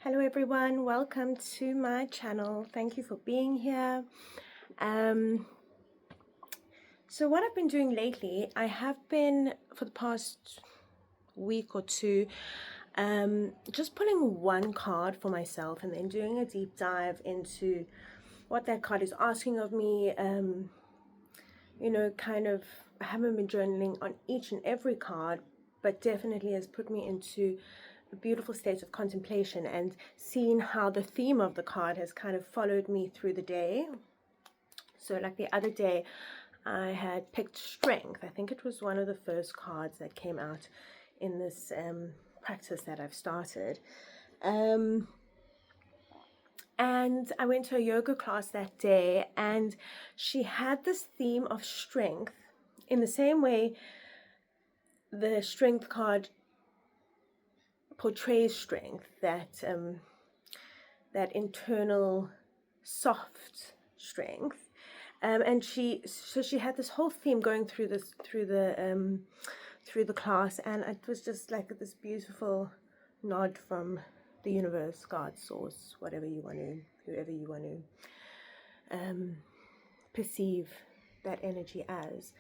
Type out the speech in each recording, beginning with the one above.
Hello everyone, welcome to my channel. Thank you for being here. So what I've been doing lately, I have been for the past week or two just pulling one card for myself and then doing a deep dive into what that card is asking of me. I haven't been journaling on each and every card, but definitely has put me into a beautiful state of contemplation and seeing how the theme of the card has kind of followed me through the day. So like the other day, I had picked strength. I think it was one of the first cards that came out in this practice that I've started. And I went to a yoga class that day, and she had this theme of strength in the same way the strength card portrays strength, that internal soft strength. And she had this whole theme going through the class, and it was just like this beautiful nod from the universe, God, source, whoever you want to perceive that energy as.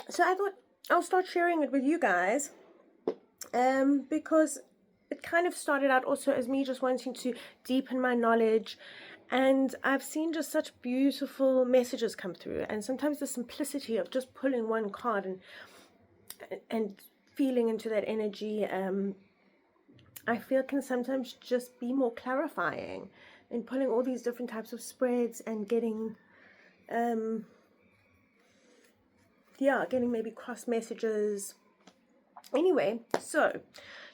So I thought I'll start sharing it with you guys, because it kind of started out also as me just wanting to deepen my knowledge, and I've seen just such beautiful messages come through, and sometimes the simplicity of just pulling one card and feeling into that energy, I feel can sometimes just be more clarifying, and pulling all these different types of spreads and getting maybe cross messages. Anyway, so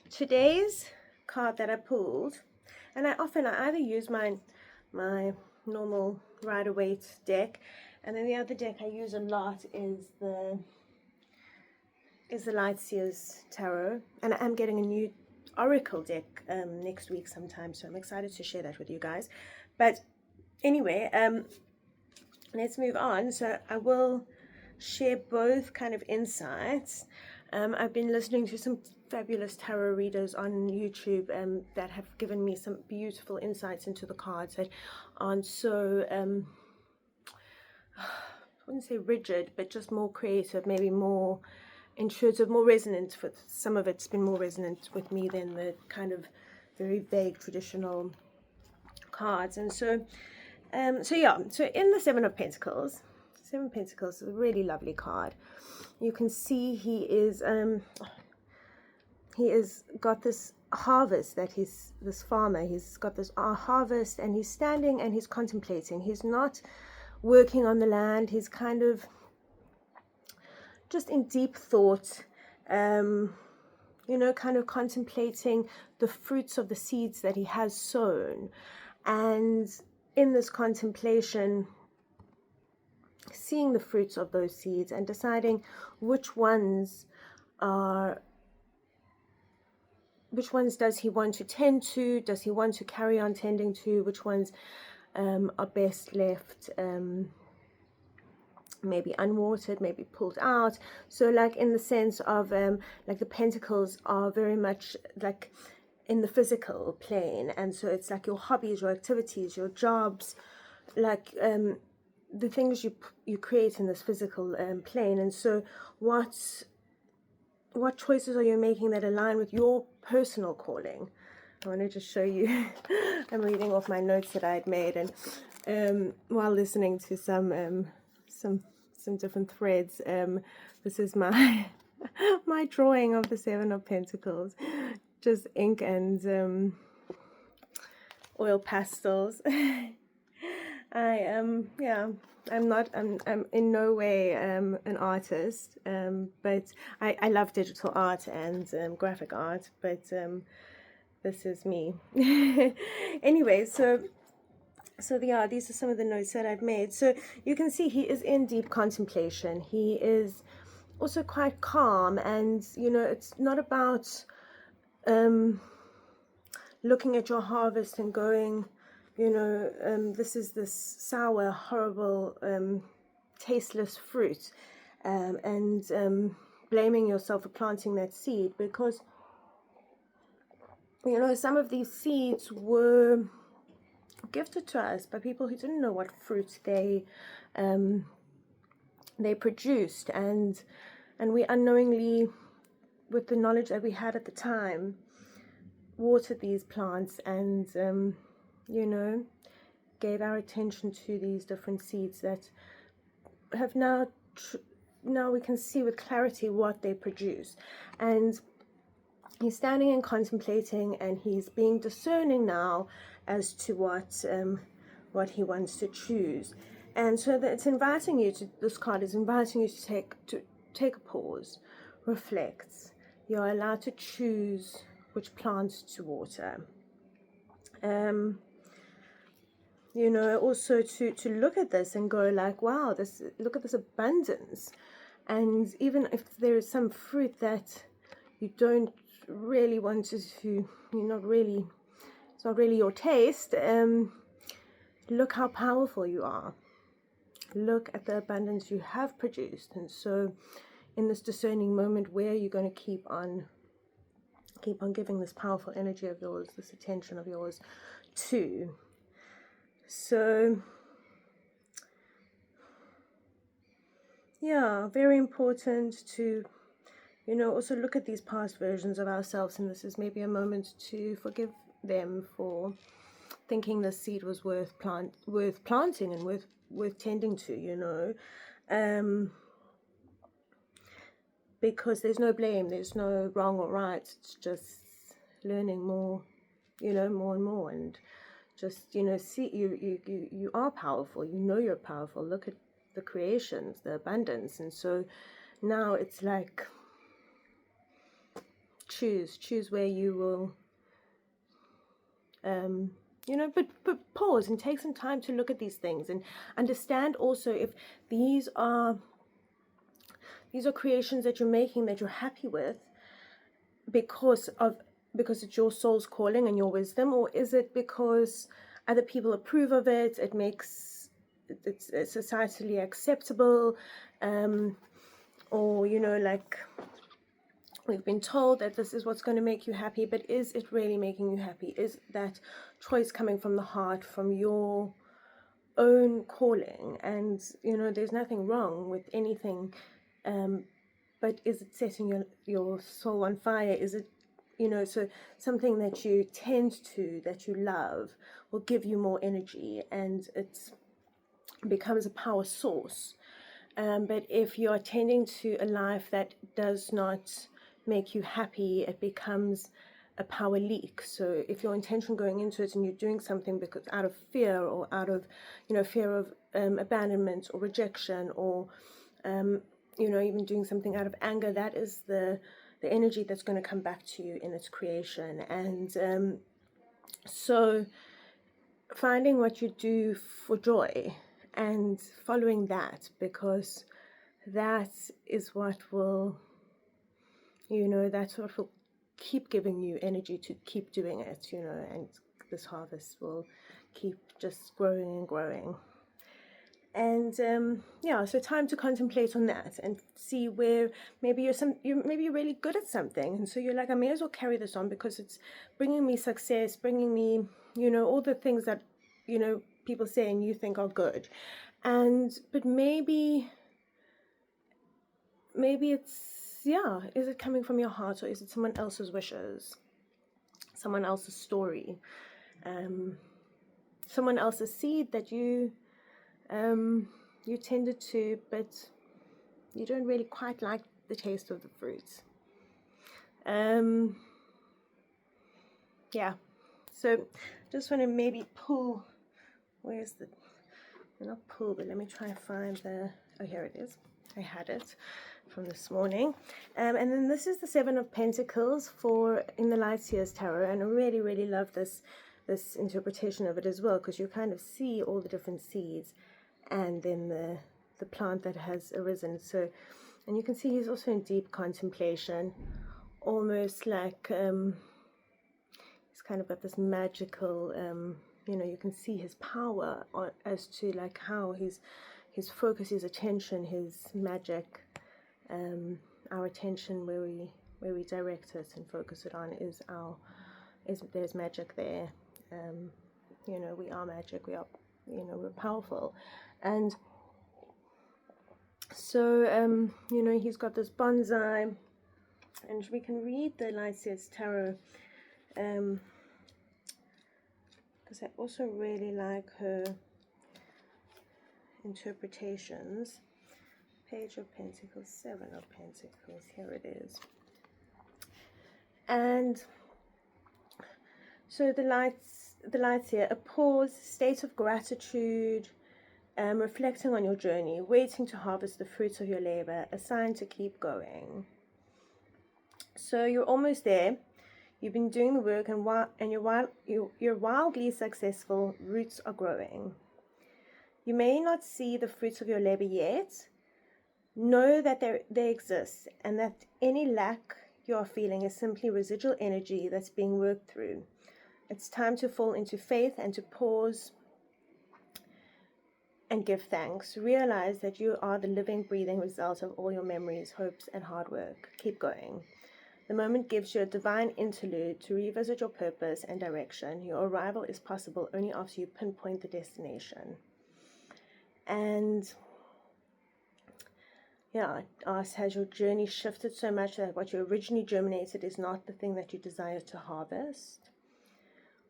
today's card that I pulled, and I either use my normal Rider-Waite deck, and then the other deck I use a lot is the Light Seers Tarot, and I'm getting a new Oracle deck next week sometime, so I'm excited to share that with you guys. But anyway, let's move on. So I will share both kind of insights. I've been listening to some fabulous tarot readers on YouTube that have given me some beautiful insights into the cards that aren't so I wouldn't say rigid, but just more creative, maybe more intuitive, more resonant. For some of it's been more resonant with me than the kind of very vague traditional cards. And so so in the Seven of Pentacles is a really lovely card. You can see he is got this harvest, that this farmer, he's got this harvest, and he's standing and he's contemplating. He's not working on the land, he's kind of just in deep thought, kind of contemplating the fruits of the seeds that he has sown. And in this contemplation, seeing the fruits of those seeds and deciding which ones does he want to tend to, does he want to carry on tending to, which ones are best left maybe unwatered, maybe pulled out. So like in the sense of like the pentacles are very much like in the physical plane, and so it's like your hobbies, your activities, your jobs, like the things you create in this physical plane. And so what choices are you making that align with your personal calling? I want to just show you I'm reading off my notes that I had made, and while listening to some different threads, this is my my drawing of the Seven of Pentacles, just ink and oil pastels. I'm in no way an artist, but I love digital art and graphic art, but this is me. Anyway, so these are some of the notes that I've made. So you can see he is in deep contemplation. He is also quite calm, and it's not about looking at your harvest and going, this is this sour, horrible, tasteless fruit, and blaming yourself for planting that seed, because you know, some of these seeds were gifted to us by people who didn't know what fruit they produced, and we unknowingly, with the knowledge that we had at the time, watered these plants, and you know, gave our attention to these different seeds that have now we can see with clarity what they produce. And he's standing and contemplating, and he's being discerning now as to what he wants to choose. And so that it's inviting you to, this card is inviting you to take a pause, reflect. You're allowed to choose which plants to water. You know, also to look at this and go like, wow, look at this abundance. And even if there is some fruit that you don't really want to, it's not really your taste, look how powerful you are. Look at the abundance you have produced. And so in this discerning moment, where are you going to keep on giving this powerful energy of yours, this attention of yours to? So yeah, very important to, you know, also look at these past versions of ourselves, and this is maybe a moment to forgive them for thinking the seed was worth planting and worth tending to, you know, because there's no blame, there's no wrong or right. It's just learning more, you know, more and more, and just, you know, see you are powerful. You know you're powerful. Look at the creations, the abundance. And so now it's like, choose where you will you know, but pause and take some time to look at these things and understand also if these are creations that you're making that you're happy with because it's your soul's calling and your wisdom, or is it because other people approve of it, it's societally acceptable, or, you know, like, we've been told that this is what's going to make you happy, but is it really making you happy? Is that choice coming from the heart, from your own calling? And, you know, there's nothing wrong with anything, but is it setting your soul on fire? Is it, you know, so something that you tend to, that you love, will give you more energy, and it becomes a power source. But if you're tending to a life that does not make you happy, it becomes a power leak. So if your intention going into it and you're doing something because out of fear, or out of, you know, fear of abandonment or rejection, or you know, even doing something out of anger, that is the energy that's going to come back to you in its creation. And so finding what you do for joy and following that, because that is what will, you know, that's what will keep giving you energy to keep doing it, you know, and this harvest will keep just growing and growing. And yeah, so time to contemplate on that and see where maybe you're really good at something, and so you're like, I may as well carry this on because it's bringing me success, bringing me, you know, all the things that, you know, people say and you think are good. But maybe it's, yeah, is it coming from your heart, or is it someone else's wishes, someone else's story, someone else's seed that you tended to, but you don't really quite like the taste of the fruit. Yeah, so just want to maybe pull, not pull, but let me try and find oh, here it is. I had it from this morning. And then this is the Seven of Pentacles in the Light Seers Tarot, and I really, really love this interpretation of it as well, because you kind of see all the different seeds and then the plant that has arisen. So, and you can see he's also in deep contemplation, almost like he's kind of got this magical, you know, you can see his power as to like how his focus, his attention, his magic, our attention, where we direct it and focus it on, is our there's magic there. You know, we are magic. We are, you know, we're powerful. And so, you know, he's got this bonsai, and we can read the Lightseers Tarot, because I also really like her interpretations. Page of Pentacles, Seven of Pentacles, here it is. And so the lights here, a pause, state of gratitude, reflecting on your journey, waiting to harvest the fruits of your labor, a sign to keep going. So you're almost there. You've been doing the work, and you're wildly successful. Roots are growing. You may not see the fruits of your labor yet. Know that they exist, and that any lack you are feeling is simply residual energy that's being worked through. It's time to fall into faith and to pause and give thanks. Realize that you are the living, breathing result of all your memories, hopes, and hard work. Keep going. The moment gives you a divine interlude to revisit your purpose and direction. Your arrival is possible only after you pinpoint the destination. And yeah, it asks, has your journey shifted so much that what you originally germinated is not the thing that you desire to harvest?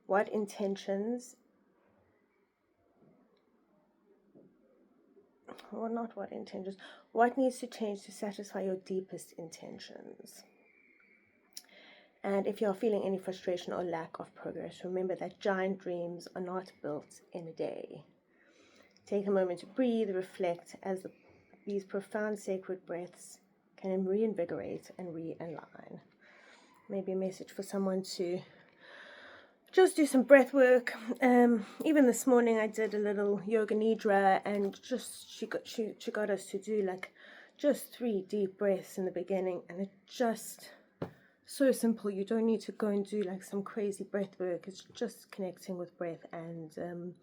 What intentions, or not what intentions, what needs to change to satisfy your deepest intentions? And if you're feeling any frustration or lack of progress, remember that giant dreams are not built in a day. Take a moment to breathe, reflect, as these profound sacred breaths can reinvigorate and realign. Maybe a message for someone to just do some breath work. Even this morning I did a little yoga nidra, and just she got us to do like just 3 deep breaths in the beginning, and it just so simple. You don't need to go and do like some crazy breath work. It's just connecting with breath and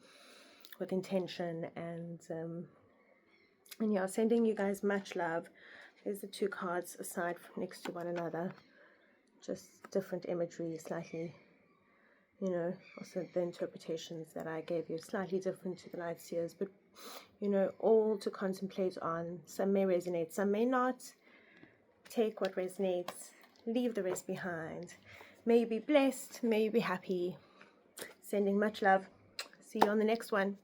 with intention, and yeah, sending you guys much love. There's the 2 cards aside from next to one another, just different imagery, slightly, you know, also the interpretations that I gave you slightly different to the Lightseers, but you know, all to contemplate on. Some may resonate, some may not. Take what resonates, leave the rest behind. May you be blessed, may you be happy. Sending much love. See you on the next one.